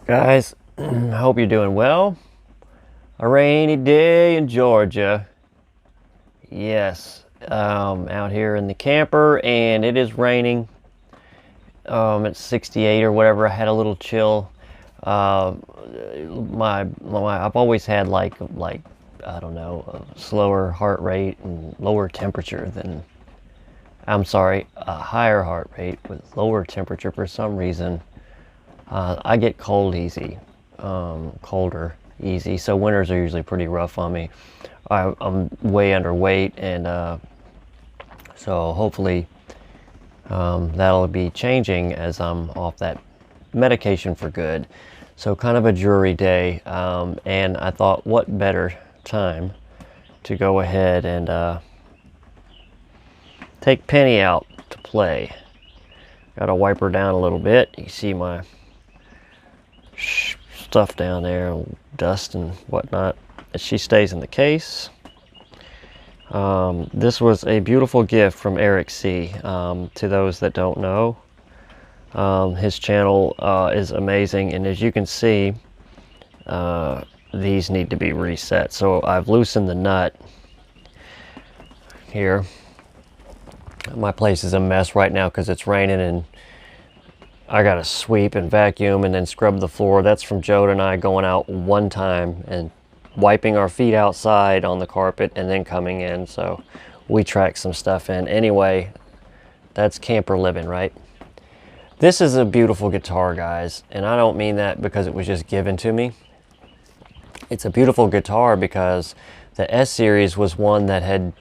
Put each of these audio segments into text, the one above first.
Guys, I hope you're doing well. A rainy day in Georgia. Yes, out here in the camper, and it is raining. It's 68 or whatever. I had a little chill. I've always had like I don't know, a slower heart rate and lower temperature than. I'm sorry, a higher heart rate with lower temperature for some reason. I get cold easy, colder easy, so winters are usually pretty rough on me. I'm way underweight, and so hopefully that'll be changing as I'm off that medication for good. So kind of a dreary day, and I thought what better time to go ahead and take Penny out to play. Gotta wipe her down a little bit. You see my stuff down there, dust and whatnot. She stays in the case. This was a beautiful gift from Eric C. To those that don't know, his channel is amazing, and as you can see, these need to be reset. So I've loosened the nut here. My place is a mess right now because it's raining, and I gotta sweep and vacuum and then scrub the floor. That's from Joe and I going out one time and wiping our feet outside on the carpet and then coming in. So we track some stuff in. Anyway, that's camper living, right? This is a beautiful guitar, guys, and I don't mean that because it was just given to me. It's a beautiful guitar because the S series was one that had,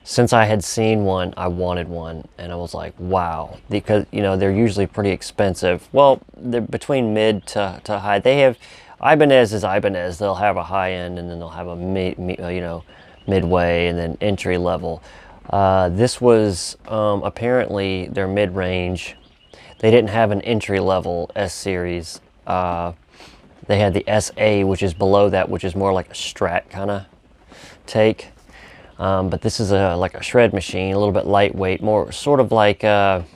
since I had seen one, I wanted one, and I was like, wow, because, you know, they're usually pretty expensive. Well, they're between mid to high. They have, Ibanez is Ibanez. They'll have a high end, and then they'll have a midway, and then entry level. This was apparently their mid-range. They didn't have an entry level S series. They had the SA, which is below that, which is more like a Strat kind of take. But this is like a shred machine, a little bit lightweight, more sort of like, I'm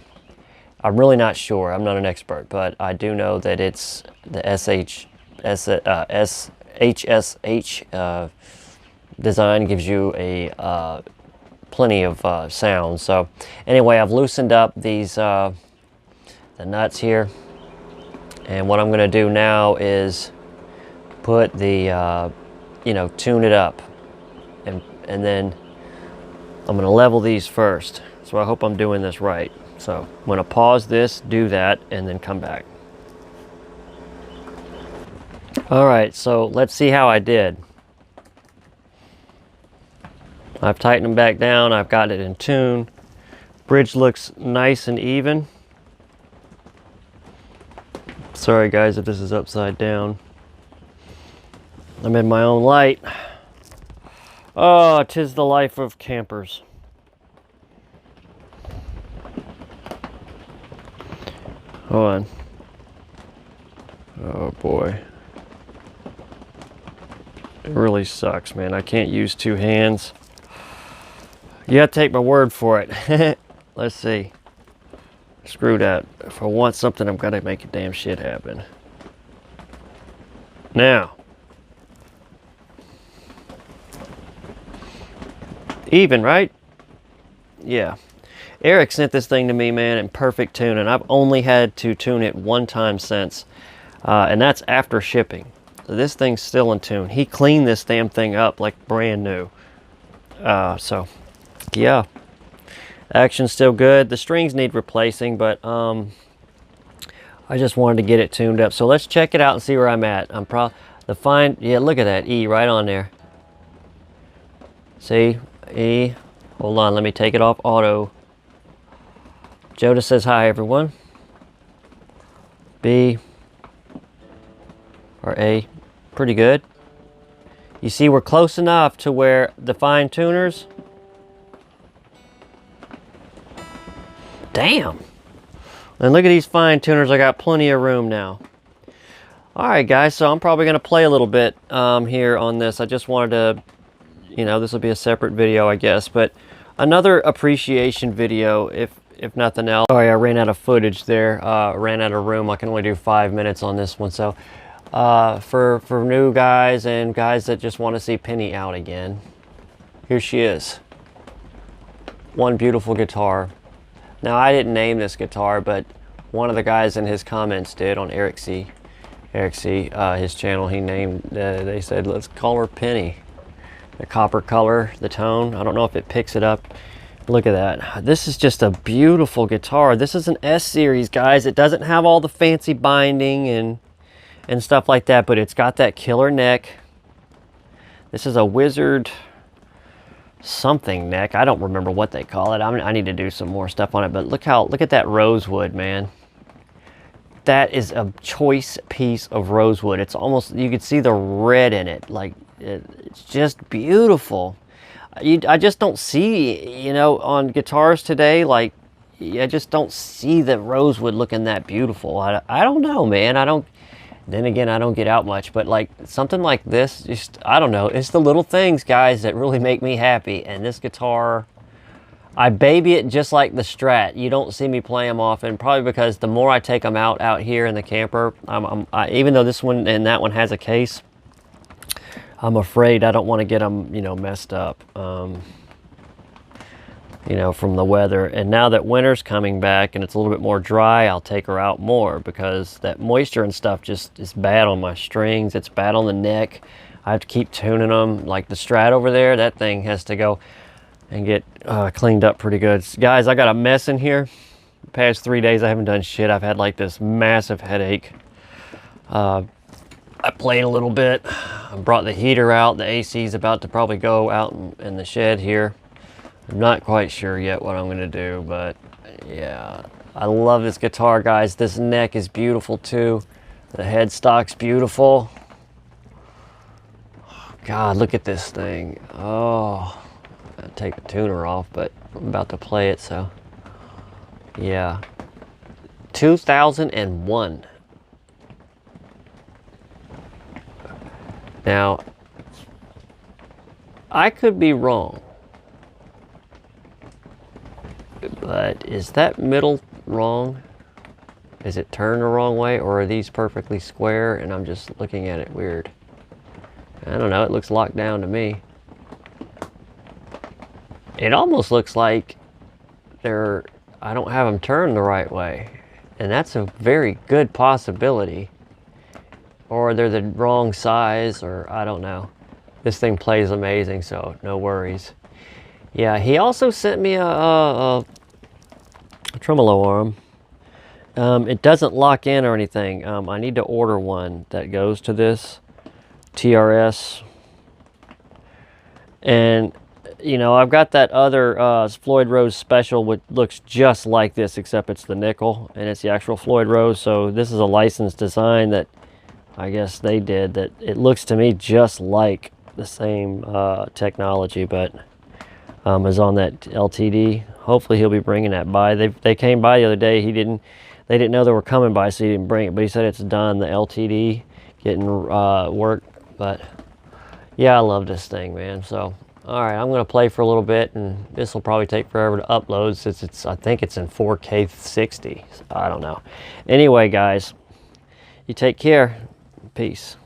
really not sure, I'm not an expert, but I do know that it's the HSH design gives you a plenty of sound. So anyway, I've loosened up these the nuts here, and what I'm going to do now is put the tune it up, and then I'm going to level these first. So I hope I'm doing this right. So I'm going to pause this, do that, and then come back. All right, so let's see how I did. I've tightened them back down. I've got it in tune. Bridge looks nice and even. Sorry guys if this is upside down. I'm in my own light. Oh, 'tis the life of campers. Hold on. Oh boy. It really sucks, man. I can't use two hands. You gotta take my word for it. Let's see. Screw that. If I want something, I've gotta make a damn shit happen. Now. Even, right? Yeah. Eric sent this thing to me, man, in perfect tune, and I've only had to tune it one time since, and that's after shipping. So this thing's still in tune. He cleaned this damn thing up like brand new. So, yeah. Action's still good. The strings need replacing, but I just wanted to get it tuned up. So let's check it out and see where I'm at. I'm yeah, look at that E right on there. See? E. Hold on, let me take it off auto. Joda says hi, everyone. B or A. Pretty good. You see, we're close enough to where the fine tuners. Damn. And look at these fine tuners. I got plenty of room now. Alright guys, so I'm probably going to play a little bit here on this. I just wanted to, this will be a separate video, I guess, but another appreciation video, if nothing else. Sorry, I ran out of footage there. Ran out of room. I can only do 5 minutes on this one, so for new guys and guys that just want to see Penny out again. Here she is. One beautiful guitar. Now, I didn't name this guitar, but one of the guys in his comments did on Eric C, his channel. He named, they said, let's call her Penny. The copper color, the tone. I don't know if it picks it up. Look at that. This is just a beautiful guitar. This is an S series, guys. It doesn't have all the fancy binding and stuff like that, but it's got that killer neck. This is a Wizard something neck. I don't remember what they call it. I need to do some more stuff on it, but look at that rosewood, man. That is a choice piece of rosewood. It's almost, you could see the red in it. Like, it's just beautiful. I just don't see, you know, on guitars today, like, I just don't see the rosewood looking that beautiful. I don't know, man. Then again, I don't get out much, but like something like this, just, I don't know. It's the little things, guys, that really make me happy. And this guitar, I baby it just like the Strat. You don't see me play them often, probably because the more I take them out here in the camper, even though this one and that one has a case, I'm afraid I don't want to get them, you know, messed up, you know, from the weather. And now that winter's coming back and it's a little bit more dry, I'll take her out more because that moisture and stuff just is bad on my strings. It's bad on the neck. I have to keep tuning them. Like the Strat over there, that thing has to go and get cleaned up pretty good. Guys, I got a mess in here. The past 3 days I haven't done shit. I've had like this massive headache. I played a little bit. I brought the heater out. The AC is about to probably go out in the shed here. I'm not quite sure yet what I'm gonna do, but yeah, I love this guitar, guys. This neck is beautiful too. The headstock's beautiful. God, look at this thing. Oh, I'll take the tuner off, but I'm about to play it, so yeah. 2001. Now, I could be wrong, but is that middle wrong? Is it turned the wrong way, or are these perfectly square and I'm just looking at it weird? I don't know, it looks locked down to me. It almost looks like I don't have them turned the right way, and that's a very good possibility. Or they're the wrong size, or I don't know. This thing plays amazing, so no worries. Yeah, he also sent me a tremolo arm. It doesn't lock in or anything. I need to order one that goes to this TRS. And, you know, I've got that other Floyd Rose Special, which looks just like this, except it's the nickel, and it's the actual Floyd Rose. So this is a licensed design that I guess they did, that it looks to me just like the same technology, but is on that LTD. Hopefully he'll be bringing that by. They came by the other day. They didn't know they were coming by, so he didn't bring it, but he said it's done, the LTD getting work. But yeah, I love this thing, man. So all right, I'm gonna play for a little bit, and this will probably take forever to upload since I think it's in 4K 60. So I don't know. Anyway, guys, you take care. Peace.